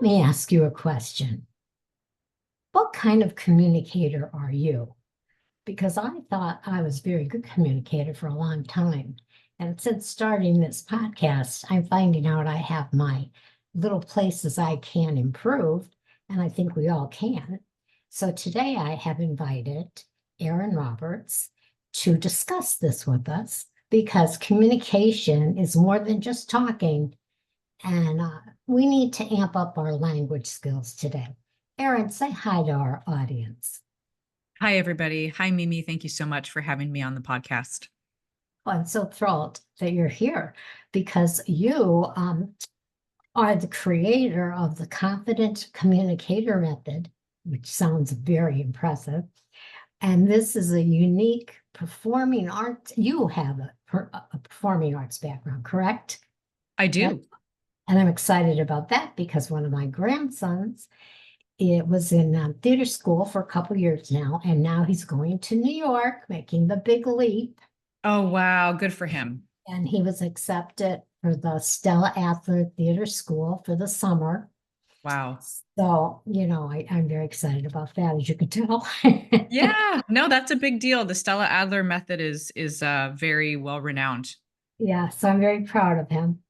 Let me ask you a question. What kind of communicator are you? Because I thought I was a very good communicator for a long time. And since starting this podcast, I'm finding out I have my little places I can improve, and I think we all can. So today I have invited Erin Roberts to discuss this with us because communication is more than just talking, and we need to amp up our language skills today. Erin, say hi to our audience. Hi, everybody. Hi, Mimi. Thank you so much for having me on the podcast. Oh, I'm so thrilled that you're here because you are the creator of the Confident Communicator Method, which sounds very impressive. And this is a unique performing arts. You have a performing arts background, correct? I Yep. do. And I'm excited about that because one of my grandsons, it was in theater school for a couple years now, and now he's going to New York, making the big leap. Oh, wow. Good for him. And he was accepted for the Stella Adler Theater School for the summer. Wow. So, I'm very excited about that, as you can tell. Yeah. No, that's a big deal. The Stella Adler method is very well renowned. Yeah, so I'm very proud of him.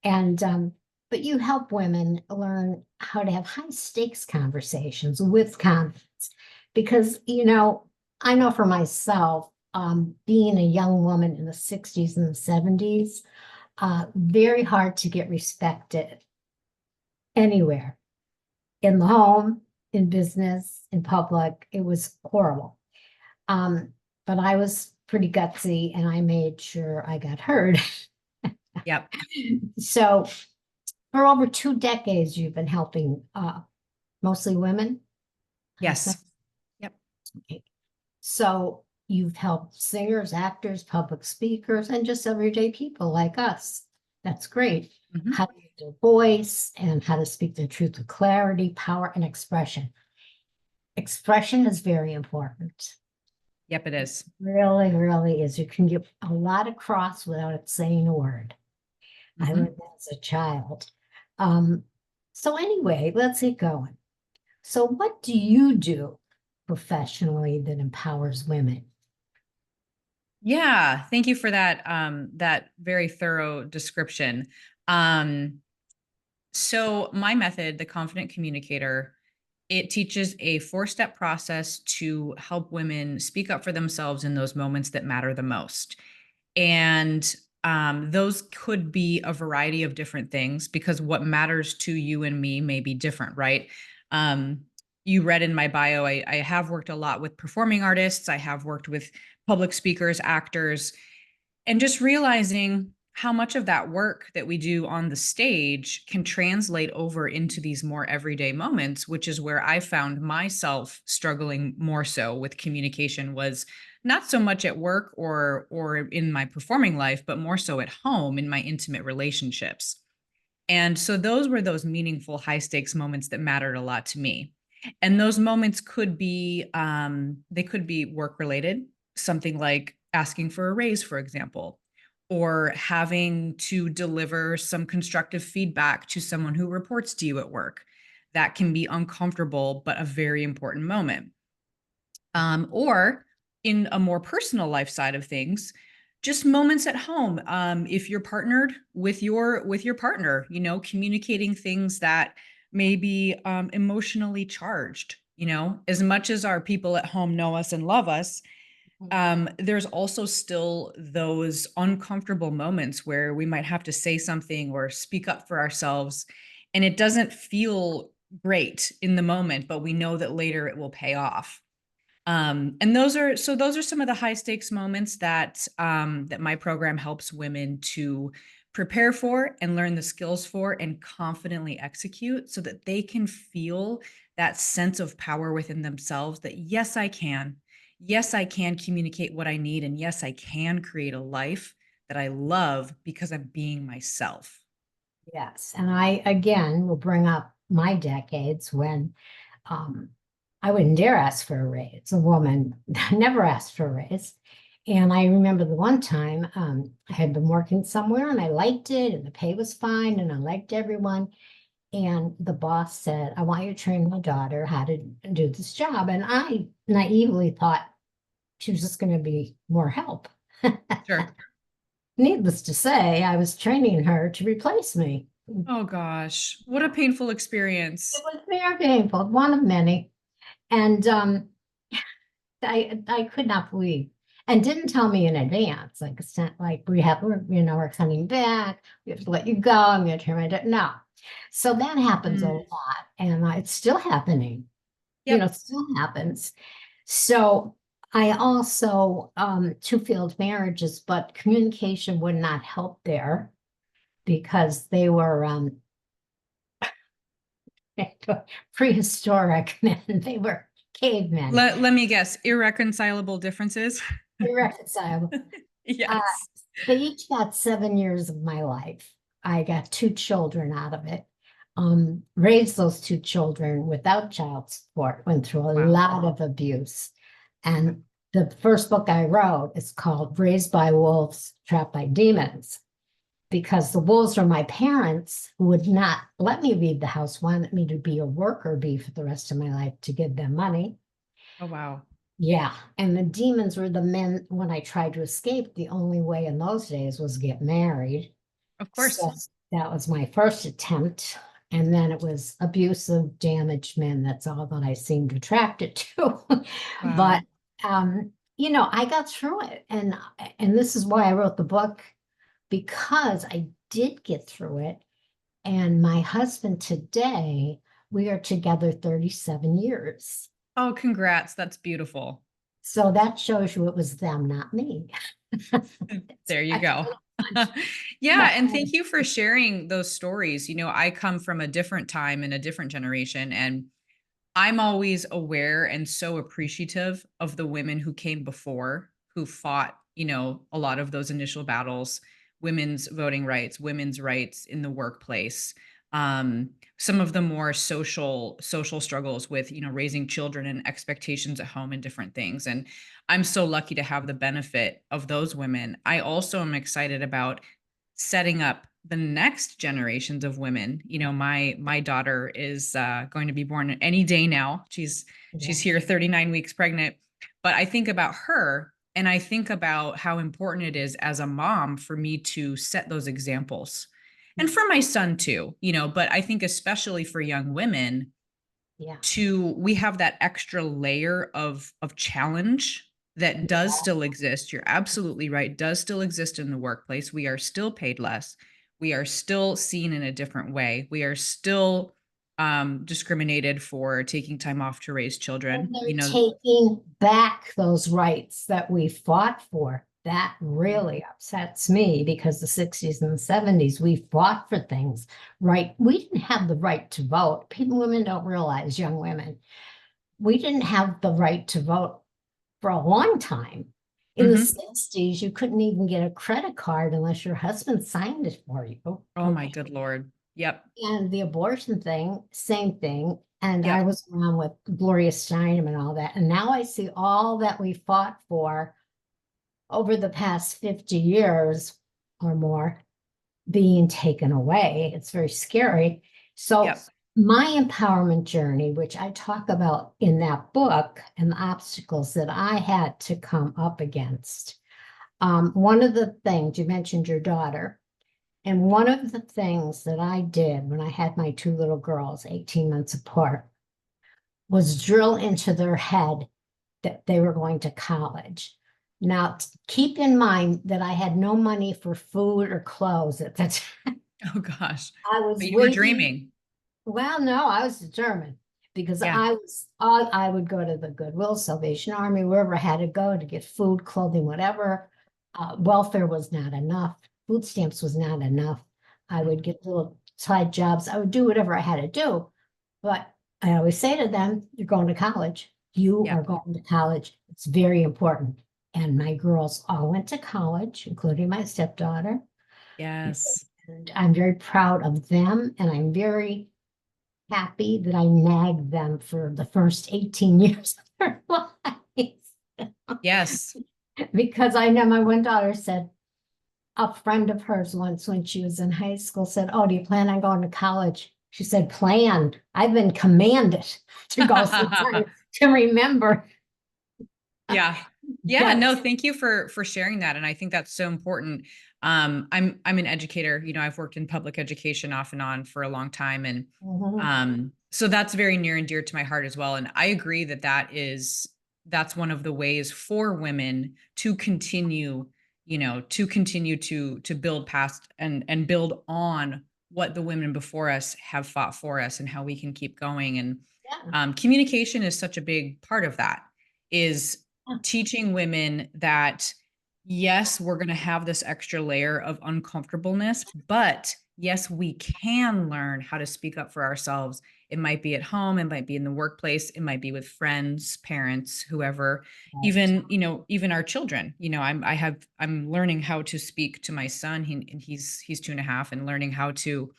And but you help women learn how to have high stakes conversations with confidence. Because, I know for myself, being a young woman in the 60s and the 70s, very hard to get respected anywhere, in the home, in business, in public. It was horrible. But I was pretty gutsy and I made sure I got heard. Yep. So for over 2 decades, you've been helping mostly women. I said, Yes. Yep. okay. So you've helped singers, actors, public speakers, and just everyday people like us. That's great. Mhm. How to use their voice and how to speak their truth with clarity, power, and expression. Expression is very important. Yep, it is. Really, really is. You can get a lot across without it saying a word. I Mhm. learned that as a child. Um, so anyway, let's get going. So what do you do professionally that empowers women? Yeah. Thank you for that very thorough description. Um, so my method, the Confident Communicator, it teaches a four-step process to help women speak up for themselves in those moments that matter the most. And those could be a variety of different things because what matters to you and me may be different, right? Um, you read in my bio, I have worked a lot with performing artists, I have worked with public speakers, actors, and just realizing how much of that work that we do on the stage can translate over into these more everyday moments, which is where I found myself struggling more so with communication, was not so much at work or in my performing life, but more so at home in my intimate relationships. And so those were those meaningful high stakes moments that mattered a lot to me. And those moments could be they could be work related, something like asking for a raise, for example, or having to deliver some constructive feedback to someone who reports to you at work. That can be uncomfortable, but a very important moment. Or in a more personal life side of things, just moments at home. If you're partnered with your partner, communicating things that may be emotionally charged. As much as our people at home know us and love us, there's also still those uncomfortable moments where we might have to say something or speak up for ourselves, and it doesn't feel great in the moment, but we know that later it will pay off. And those are some of the high stakes moments that my program helps women to prepare for and learn the skills for and confidently execute so that they can feel that sense of power within themselves that yes, I can. Yes, I can communicate what I need. And yes, I can create a life that I love because I'm being myself. Yes. And I, again, will bring up my decades when um, I wouldn't dare ask for a raise. A woman never asked for a raise. And I remember the one time I had been working somewhere and I liked it and the pay was fine and I liked everyone. And the boss said, I want you to train my daughter how to do this job. And I naively thought she was just going to be more help. Sure. Needless to say, I was training her to replace me. It Oh gosh, what a painful experience. was very painful, one of many. And I could not believe and didn't tell me in advance. Like it's not like we're coming back. We have to let you go. I'm going to turn my no. So that happens a Mm. lot, and it's still happening. Yep. It still happens. So I also two failed marriages, but communication would not help there because they were prehistoric men. They were cavemen, Let me guess, irreconcilable differences. irreconcilable. Uh, Yes. they each got 7 years of my life. I got two children out of it. Raised those two children without child support, went through a Wow. lot of abuse. And the first book I wrote is called Raised by Wolves, Trapped by Demons, because the wolves were my parents who would not let me leave the house, wanted me to be a worker bee for the rest of my life to give them money. Oh wow. Yeah, and the demons were the men. When I tried to escape, the only way in those days was get married. Of course. So that was my first attempt. And then it was abusive, damaged men. That's all that I seemed attracted to. But Wow. I got through it. And this is why I wrote the book, because I did get through it. And my husband today, we are together 37 years. Oh, congrats. That's beautiful. So that shows you it was them, not me. There you I go. Yeah, but and thank you for sharing those stories. I come from a different time and a different generation, and I'm always aware and so appreciative of the women who came before, who fought, a lot of those initial battles, women's voting rights, women's rights in the workplace, some of the more social struggles with, raising children and expectations at home and different things. And I'm so lucky to have the benefit of those women. I also am excited about setting up the next generations of women. My daughter is going to be born any day now. She's yeah, here 39 weeks pregnant. But I think about her, and I think about how important it is as a mom for me to set those examples. And for my son too, but I think especially for young women, yeah, we have that extra layer of challenge that does yeah. still exist. You're absolutely right, does still exist in the workplace. We are still paid less. We are still seen in a different way. We are still discriminated for taking time off to raise And children. they're taking back those rights that we fought for. That really upsets me because the 60s and the 70s, we fought for things, right? We didn't have the right to vote. Women don't realize, young women, we didn't have the right to vote for a long time. In the Mhm. 60s, you couldn't even get a credit card unless your husband signed it for you. Oh my Okay. good Lord. Yep. And the abortion thing, same thing. And I Yep. was around with Gloria Steinem and all that. And now I see all that we fought for over the past 50 years or more being taken away. It's very scary. So Yep. my empowerment journey, which I talk about in that book, and the obstacles that I had to come up against. One of the things you mentioned your daughter, and one of the things that I did when I had my two little girls, 18 months apart, was drill into their head that they were going to college. Now, keep in mind that I had no money for food or clothes at the time. Oh gosh. I was But you were waiting. dreaming. Well, no, I was determined because Yeah. I would go to the Goodwill, Salvation Army, wherever I had to go to get food, clothing, whatever. Welfare was not enough. Food stamps was not enough. I would get little side jobs. I would do whatever I had to do. But I always say to them, you're going to college. You are Yep. going to college. It's very important. And my girls all went to college, including my stepdaughter. Yes. And I'm very proud of them. And I'm very happy that I nagged them for the first 18 years of their lives. Yes. Because I know my one daughter said, a friend of hers once when she was in high school said, oh, do you plan on going to college? She said, plan. I've been commanded to go sometime to remember. Yeah. Yeah, But no, thank you for sharing that. And I think that's so important. I'm an educator, I've worked in public education off and on for a long time. And mhm, so that's very near and dear to my heart as well. And I agree that that's one of the ways for women to continue, to build past and build on what the women before us have fought for us and how we can keep going. And yeah, communication is such a big part of that, is yeah, teaching women that yes, we're going to have this extra layer of uncomfortableness, but yes, we can learn how to speak up for ourselves. It might be at home, it might be in the workplace, it might be with friends, parents, whoever, right. even our children. I'm learning how to speak to my son. He's 2.5, and learning how to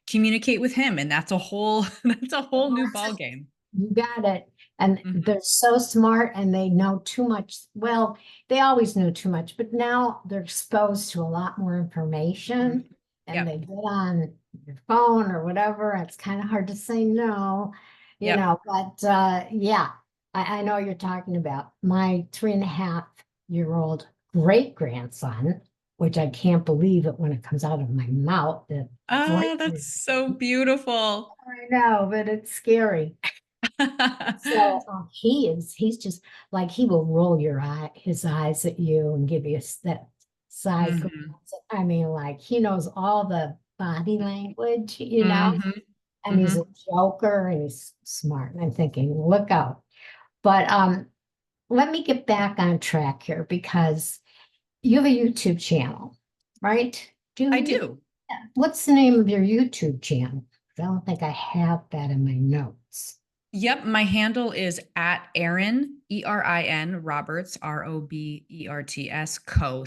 communicate with him. And that's a whole that's a whole new ball game. You got it. And Mhm, they're so smart and they know too much. Well, they always knew too much, but now they're exposed to a lot more mhm. information and Yep. they get on your phone or whatever. It's kind of hard to say no, Yep. but yeah, I know what you're talking about. My 3.5-year-old great grandson, which I can't believe it when it comes out of my mouth, that great. Oh, that's so beautiful. I know, but it's scary. So he's just like he will roll his eyes at you and give you that side glance. Mhm, I mean, like he knows all the body language, mhm, and he's a mhm. joker and he's smart. And I'm thinking, look out. But let me get back on track here because you have a YouTube channel, right? I Do do. What's the name of your YouTube channel? I don't think I have that in my notes. Yep, my handle is at Erin, Erin Roberts, Roberts, Co,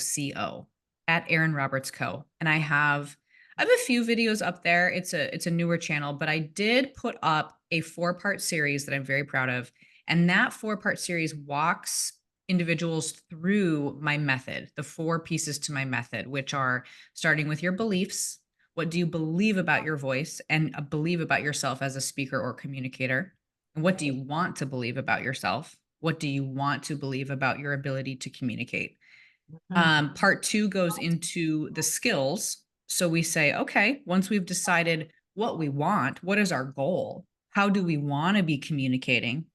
at Erin Roberts Co. And I have a few videos up there. It's a newer channel, but I did put up a 4-part series that I'm very proud of. And that 4-part series walks individuals through my method, the 4 pieces to my method, which are starting with your beliefs. What do you believe about your voice and believe about yourself as a speaker or communicator? And what do you want to believe about yourself? What do you want to believe about your ability to communicate? Mhm. Part 2 goes into the skills. So we say, okay, once we've decided what we want, what is our goal? How do we want to be communicating?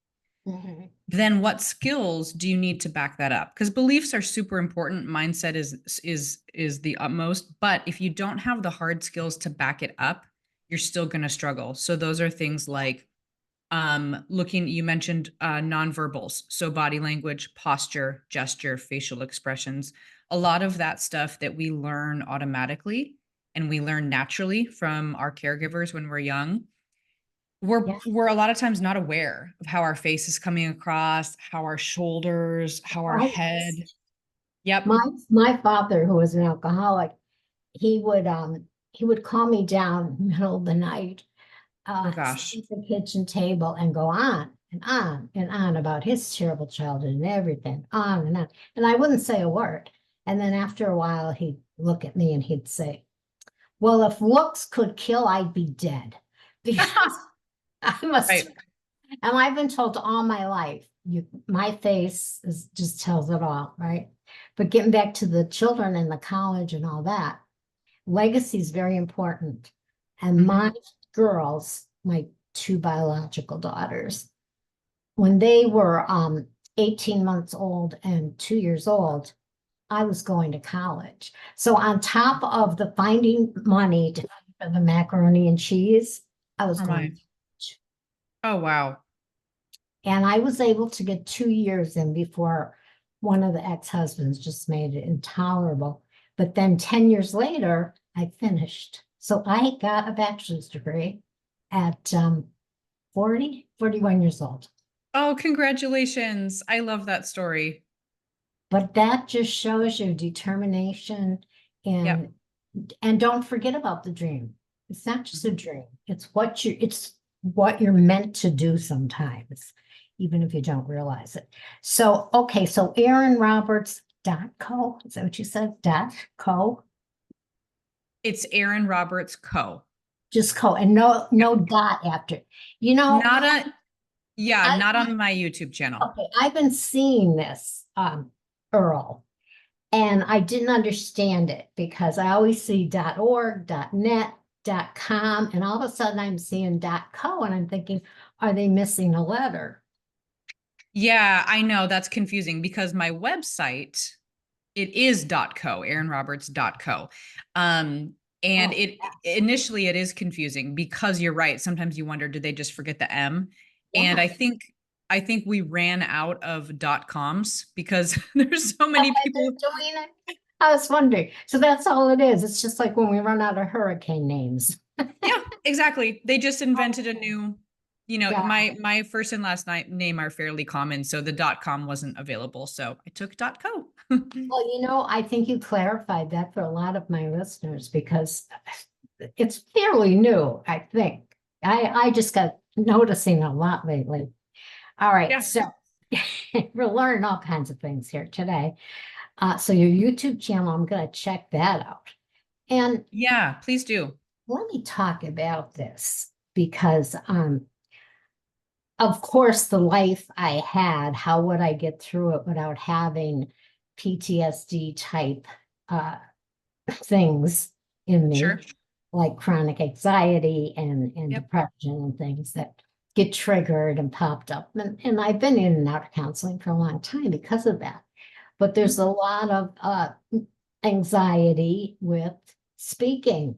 Mhm. Then what skills do you need to back that up? Because beliefs are super important. Mindset is the utmost. But if you don't have the hard skills to back it up, you're still going to struggle. So those are things like looking, you mentioned nonverbals, so body language, posture, gesture, facial expressions, a lot of that stuff that we learn automatically and we learn naturally from our caregivers when we're young. Yeah. We're a lot of times not aware of how our face is coming across, how our shoulders, how our Oh, head. yes. Yep. My father, who was an alcoholic, he would call me down middle of the night, Oh sit gosh. at the kitchen table and go on and on and on about his terrible childhood and everything, on and on. And I wouldn't say a word. And then after a while, he'd look at me and he'd say, well, if looks could kill, I'd be dead. Because I must, Right. and I've been told all my life, my face just tells it all, right? But getting back to the children and the college and all that, legacy is very important. And Hmm. my girls, my 2 biological daughters, when they were 18 months old and 2 years old, I was going to college. So on top of the finding money to pay for the macaroni and cheese, I was Oh going my. to college. Oh wow. And I was able to get 2 years in before one of the ex-husbands just made it intolerable. But then 10 years later, I finished. So I got a bachelor's degree at 41 years old. Oh, congratulations. I love that story. But that just shows you determination Yep. and don't forget about the dream. It's not just a dream. It's what you're meant to do sometimes, even if you don't realize it. So, okay, so Erin Roberts dot co. Is that what you said? Dot co. It's Erin Roberts Co. Just co, and no dot after. You know, Not a, yeah, I not on my YouTube channel. okay, I've been seeing this, Earl, and I didn't understand it because I always see .org, .net, .com, and all of a sudden I'm seeing .co, and I'm thinking, are they missing a letter? Yeah, I know that's confusing because my website, it is .co, erinroberts.co. And Oh, it initially it is confusing because you're right. Sometimes you wonder, did they just forget the M? And yeah. I think we ran out of .coms because there's so That many why people. they're doing it? I was wondering. So that's all it is. It's just like when we run out of hurricane names. Yeah, exactly. They just invented a new, Yeah. my first and last name are fairly common, so the .com wasn't available, so I took .co. Well, I think you clarified that for a lot of my listeners because it's fairly new, I think. I just got noticing a lot lately. All right, Yeah. so we're learning all kinds of things here today. So your YouTube channel, I'm going to check that out. And Yeah, please do. let me talk about this because, of course, the life I had, how would I get through it without having PTSD type things in Sure. me, like chronic anxiety and Yep. depression and things that get triggered and popped up. And I've been in and out of counseling for a long time because of that. But there's Mhm. a lot of anxiety with speaking,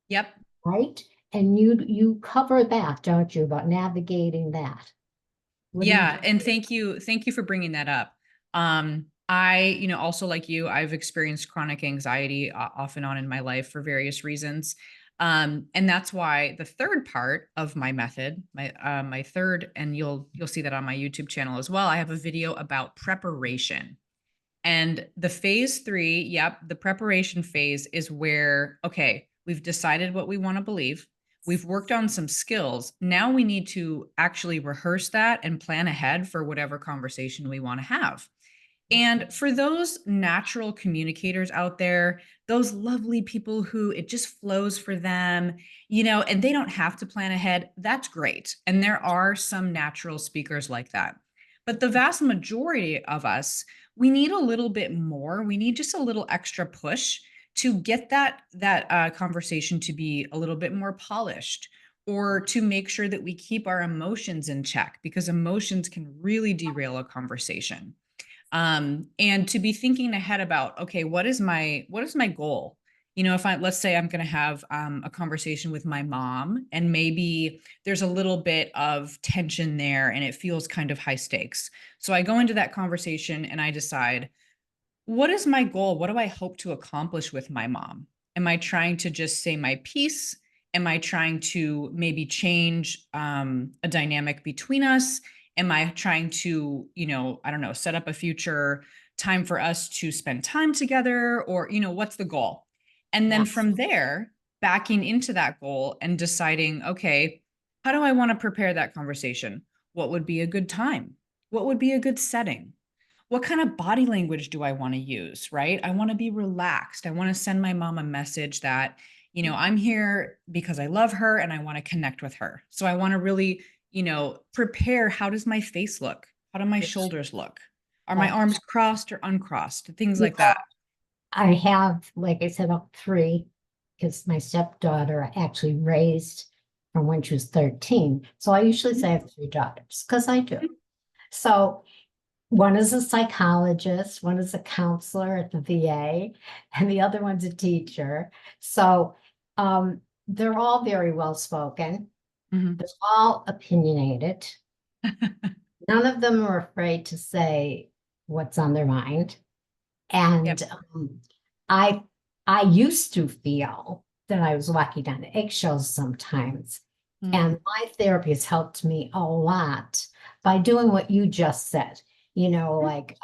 Yep. right? And you cover that, don't you, about navigating that? What do you Yeah, do? and thank you for bringing that up. I, also like you, I've experienced chronic anxiety off and on in my life for various reasons. And that's why the third part of my method, my third, and you'll see that on my YouTube channel as well. I have a video about preparation. And the phase 3, yep, the preparation phase is where, okay, we've decided what we want to believe. We've worked on some skills. Now we need to actually rehearse that and plan ahead for whatever conversation we want to have. And for those natural communicators out there, those lovely people who it just flows for them, and they don't have to plan ahead, that's great. And there are some natural speakers like that. But the vast majority of us, we need a little bit more. We need just a little extra push to get that conversation to be a little bit more polished, or to make sure that we keep our emotions in check, because emotions can really derail a conversation. And to be thinking ahead about, okay, what is my goal? If let's say I'm going to have a conversation with my mom, and maybe there's a little bit of tension there and it feels kind of high stakes, so I go into that conversation and I decide, what is my goal? What do I hope to accomplish with my mom? Am I trying to just say my piece? Am I trying to maybe change a dynamic between us? Am I trying to, I don't know, set up a future time for us to spend time together? Or, what's the goal? And then Yes. from there, backing into that goal and deciding, okay, how do I want to prepare that conversation? What would be a good time? What would be a good setting? What kind of body language do I want to use, right? I want to be relaxed. I want to send my mom a message that, I'm here because I love her and I want to connect with her. So I want to really, prepare. How does my face look? How do my shoulders look? Are my Yeah. arms crossed or uncrossed? Things You like that. I have, like I said, up three, because my stepdaughter I actually raised from when she was 13. So I usually say I have three daughters, because I do. So one is a psychologist, one is a counselor at the VA, and the other one's a teacher. So they're all very well spoken. Mhm. They're all opinionated. None of them are afraid to say what's on their mind. Yep. And I I used to feel that I was walking on eggshells sometimes. Mm. And my therapy has helped me a lot by doing what you just said. Like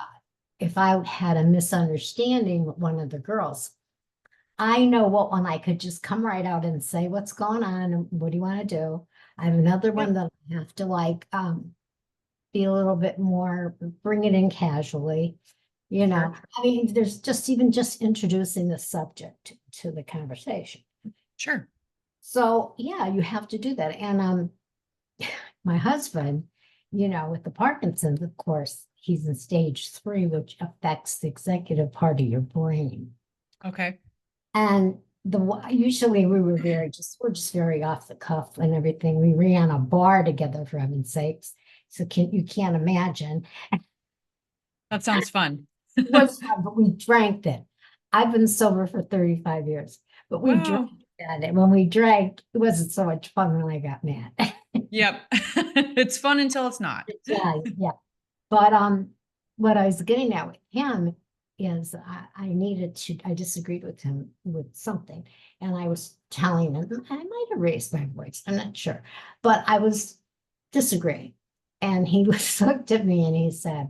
if I had a misunderstanding with one of the girls, I know what one I could just come right out and say, what's going on? And what do you want to do? I have another Yep. one that I have to be a little bit more, bring it in casually. Sure. I mean, there's just even just introducing the subject to the conversation. Sure. So yeah, you have to do that. And my husband, with the Parkinson's, of course, he's in stage 3, which affects the executive part of your brain. Okay. And usually we're just very off the cuff and everything. We ran a bar together, for heaven's sakes. So you can't imagine. That sounds fun. It was fun, but we drank it. I've been sober for 35 years, but we drank Wow. at it. When we drank, it wasn't so much fun when I got mad. Yep. It's fun until it's not. Yeah, yeah. But what I was getting at with him is I disagreed with him with something. And I was telling him, I might have raised my voice, I'm not sure, but I was disagreeing. And he looked at me and he said,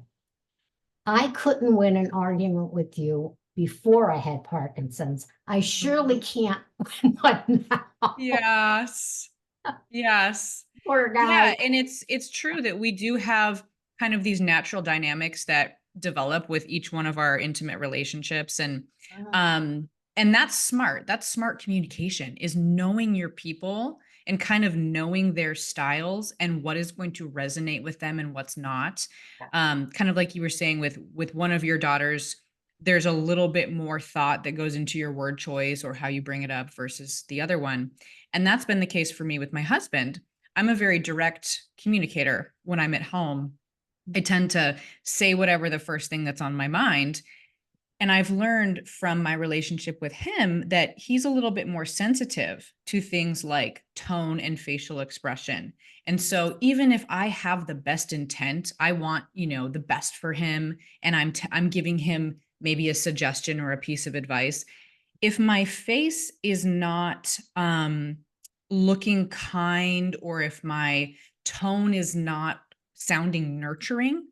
I couldn't win an argument with you before I had Parkinson's. I surely can't win one now. Yes. Yes. Poor guy. Yeah, and it's true that we do have kind of these natural dynamics that develop with each one of our intimate relationships, Uh, um and that's smart. That's smart communication, is knowing your people and kind of knowing their styles and what is going to resonate with them and what's not. Kind of like you were saying with one of your daughters, there's a little bit more thought that goes into your word choice or how you bring it up versus the other one. And that's been the case for me with my husband. I'm a very direct communicator when I'm at home. I tend to say whatever the first thing that's on my mind. And I've learned from my relationship with him that he's a little bit more sensitive to things like tone and facial expression. And so even if I have the best intent, I want, the best for him, and I'm giving him maybe a suggestion or a piece of advice, if my face is not looking kind, or if my tone is not sounding nurturing,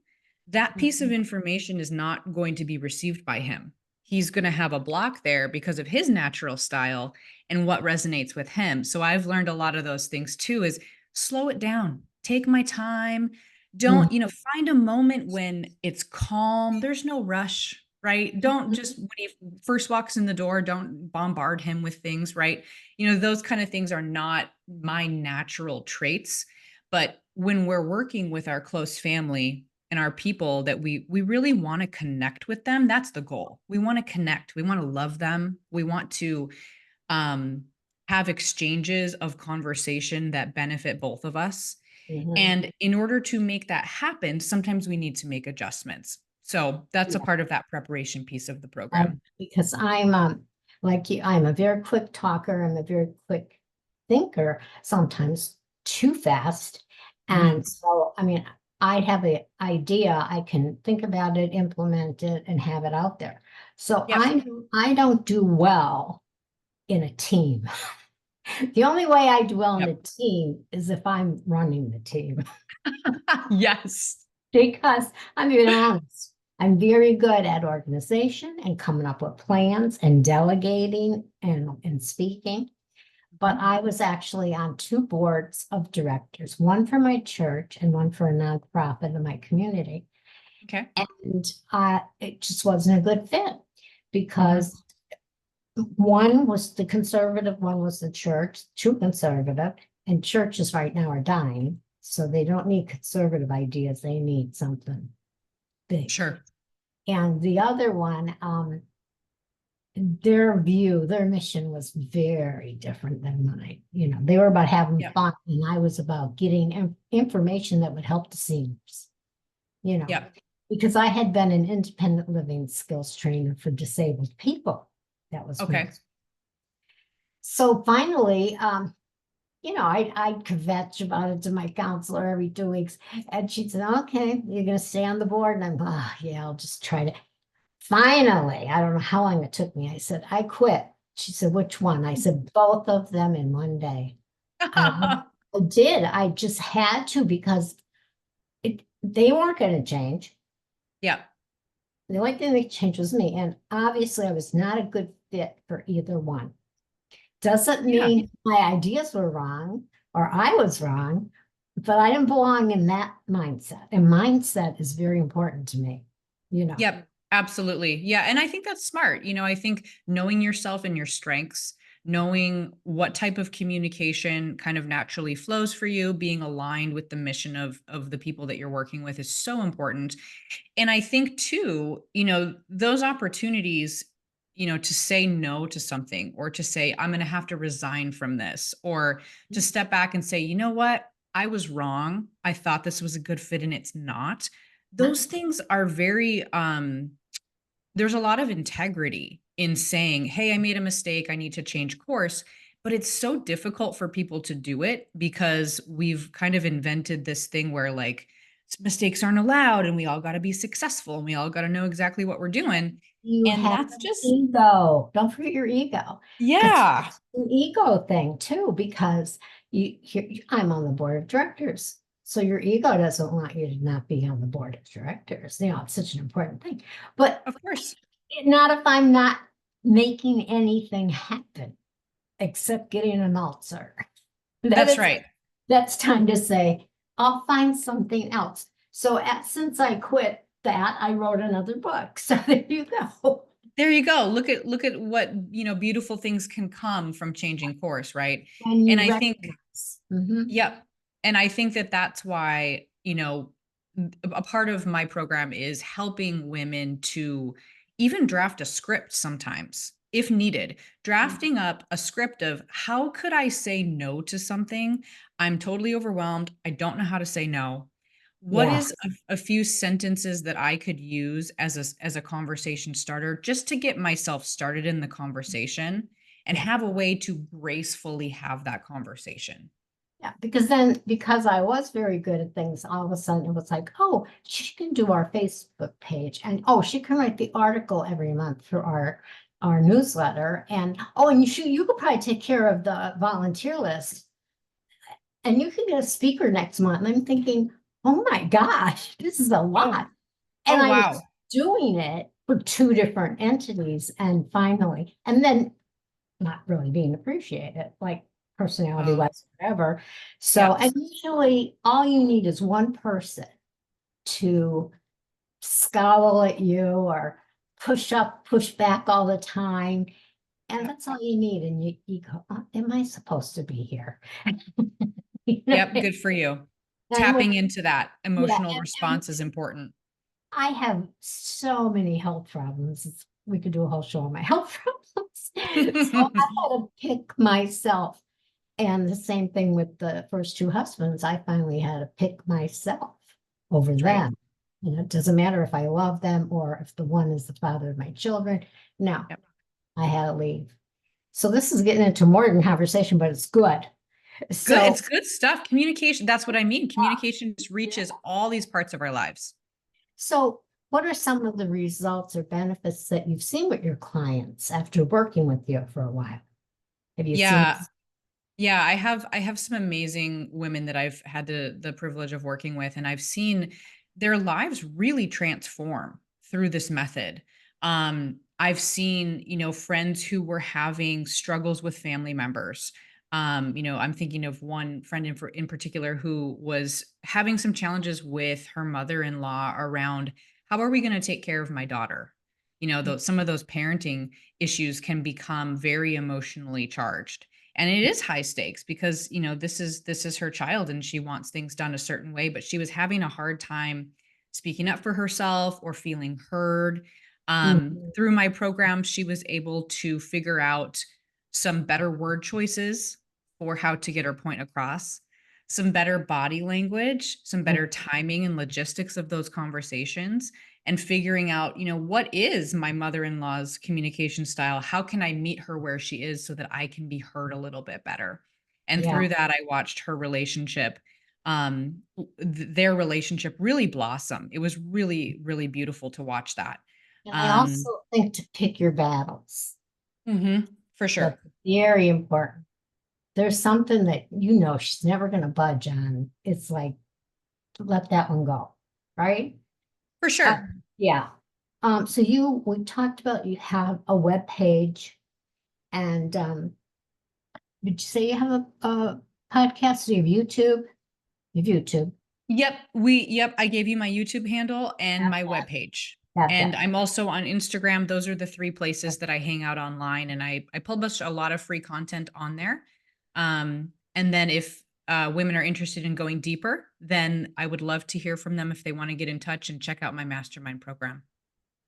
that piece of information is not going to be received by him. He's going to have a block there because of his natural style and what resonates with him. So I've learned a lot of those things too, is slow it down, take my time. Don't, find a moment when it's calm. There's no rush, right? Don't just, when he first walks in the door, don't bombard him with things, right? Those kind of things are not my natural traits. But when we're working with our close family and our people that we really want to connect with them, that's the goal. We want to connect. We want to love them. We want to um, have exchanges of conversation that benefit both of us. mhm. And in order to make that happen, sometimes we need to make adjustments. So that's a part of that preparation piece of the program. Because I'm like you, I'm a very quick talker. I'm a very quick thinker, sometimes too fast. And Mm. so, I mean, I have an idea, I can think about it, implement it, and have it out there. So Yep. I don't do well in a team. The only way I do well in a Yep. team is if I'm running the team. Yes. Because I'm being honest, I'm very good at organization and coming up with plans and delegating and speaking. But Mhm. I was actually on 2 boards of directors, one for my church and one for a nonprofit in my community. Okay. And it just wasn't a good fit Mhm. because one was the conservative, one was the church, too conservative, and churches right now are dying. So they don't need conservative ideas, they need something big. Sure. And the other one, their mission was very different than mine. They were about having Yep. fun, and I was about getting information that would help the seniors, you know, Yep. because I had been an independent living skills trainer for disabled people. That was me. Okay. So finally, I'd kvetch about it to my counselor every 2 weeks, and she'd say, "Okay, you're going to stay on the board," and I'm, "Oh, yeah, I'll just try to." Finally, I don't know how long it took me. I said, "I quit." She said, "Which one?" I said, "Both of them in one day." I did. I just had to because they weren't going to change. Yep. The only thing that changed was me. And obviously, I was not a good fit for either one. Doesn't Yeah. mean my ideas were wrong or I was wrong, but I didn't belong in that mindset. And mindset is very important to me. Yep. Absolutely. Yeah. And I think that's smart. I think knowing yourself and your strengths, knowing what type of communication kind of naturally flows for you, being aligned with the mission of the people that you're working with is so important. And I think too, those opportunities, to say no to something, or to say, I'm going to have to resign from this, or to step back and say, you know what? I was wrong. I thought this was a good fit and it's not. Those things are very, there's a lot of integrity in saying, hey, I made a mistake. I need to change course. But it's so difficult for people to do it because we've kind of invented this thing where like mistakes aren't allowed and we all got to be successful and we all got to know exactly what we're doing. You And have that's an just, ego. Don't forget your ego. It's yeah, an ego thing too, because I'm on the board of directors. So your ego doesn't want you to not be on the board of directors. It's such an important thing. But of course. not if I'm not making anything happen except getting an ulcer. That That's is, right. that's time to say, I'll find something else. So since I quit that, I wrote another book. So there you go. There you go. Look at what, beautiful things can come from changing course, right? And And you I think, recognize. Mhm. yep. And I think that that's why, a part of my program is helping women to even draft a script sometimes, if needed, drafting up a script of how could I say no to something? I'm totally overwhelmed. I don't know how to say no. What Yeah, is a few sentences that I could use as a conversation starter just to get myself started in the conversation and yeah, have a way to gracefully have that conversation? yeah. Because I was very good at things, all of a sudden it was like, oh, she can do our Facebook page, and oh, she can write the article every month for our newsletter, and oh, and you could probably take care of the volunteer list, and you can get a speaker next month. And I'm thinking, oh my gosh, this is a Oh, lot. And oh I wow. was doing it for two different entities, and finally, and then not really being appreciated, like personality Oh, wise, whatever. So, yep. and usually all you need is one person to scowl at you or push up, push back all the time. And Yep. that's all you need. And you go, oh, am I supposed to be here? You know? Yep, good for you. And with, Tapping into that yeah, emotional and response is important. I have so many health problems. We could do a whole show on my health problems. So I had to pick myself. And the same thing with the first two husbands. I finally had to pick myself over Right. them. It doesn't matter if I love them or if the one is the father of my children. No, Yep. I had to leave. So this is getting into more than conversation, but it's good. Good. So, It's good stuff. Communication. That's what I mean. Communication just reaches all these parts of our lives. so what are some of the results or benefits that you've seen with your clients after working with you for a while? Have you seen? Yeah. Yeah, I have some amazing women that I've had the privilege of working with, and I've seen their lives really transform through this method. I've seen, friends who were having struggles with family members. I'm thinking of one friend in particular who was having some challenges with her mother-in-law around how are we going to take care of my daughter? Some of those parenting issues can become very emotionally charged, and it is high stakes because this is her child and she wants things done a certain way, but she was having a hard time speaking up for herself or feeling heard. Mhm. Through my program, she was able to figure out some better word choices for how to get her point across, some better body language, some better timing and logistics of those conversations, and figuring out, what is my mother-in-law's communication style? How can I meet her where she is so that I can be heard a little bit better? And Yeah. through that, I watched her relationship, their relationship really blossom. It was really, really beautiful to watch that. And I Um, also think to pick your battles. for That's sure. very important. There's something that she's never going to budge on. It's like, let that one go, right? For sure. Yeah. So we talked about you have a web page, and did you say you have a podcast? Do you have YouTube? You have YouTube. Yep. I gave you my YouTube handle and my webpage. Got And that. I'm also on Instagram. Those are the three places that I hang out online, and I publish a lot of free content on there. And then if women are interested in going deeper, then I would love to hear from them if they want to get in touch and check out my mastermind program.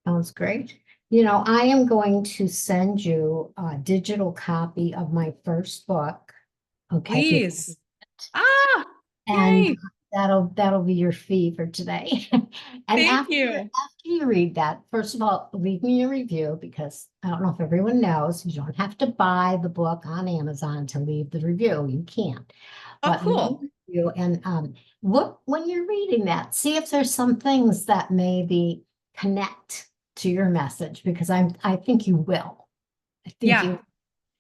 Sounds great. You know, I am going to send you a digital copy of my first book. Okay, if you can Please. Ah, and yay. that'll be your fee for today. And Thank after you. you read that, first of all, leave me a review because I don't know if everyone knows you don't have to buy the book on Amazon to leave the review. You can't. Oh, But leave a cool. review and look when you're reading that, see if there's some things that maybe connect to your message because I think you will. I think Yeah. you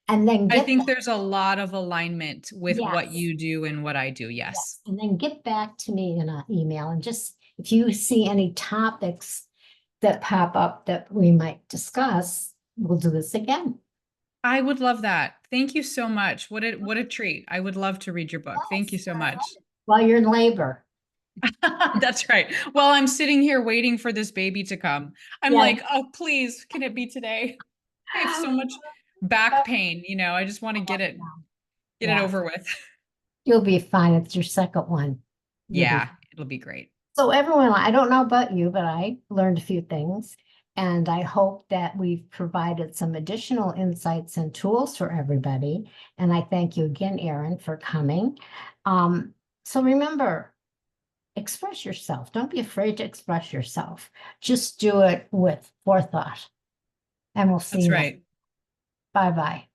and then I get think back. there's a lot of alignment with what Yes. you do and what I do. Yes, Yes. and then get back to me in an email and just if you see any topics that pop up that we might discuss, we'll do this again. I would love that. Thank you so much. What a treat. I would love to read your book. Thank you Yes, so I love much. it. While you're in labor. That's right. While I'm sitting here waiting for this baby to come, I'm Yes. like, oh, please, can it be today? I have so much back pain, I just want to get it Yeah, over with. you'll be fine. It's your second one. You'll be Yeah, fine. it'll be great. So everyone, I don't know about you, but I learned a few things. And I hope that we've provided some additional insights and tools for everybody. And I thank you again, Erin, for coming. So remember, express yourself. Don't be afraid to express yourself. Just do it with forethought. And we'll see That's you next. right. Bye-bye.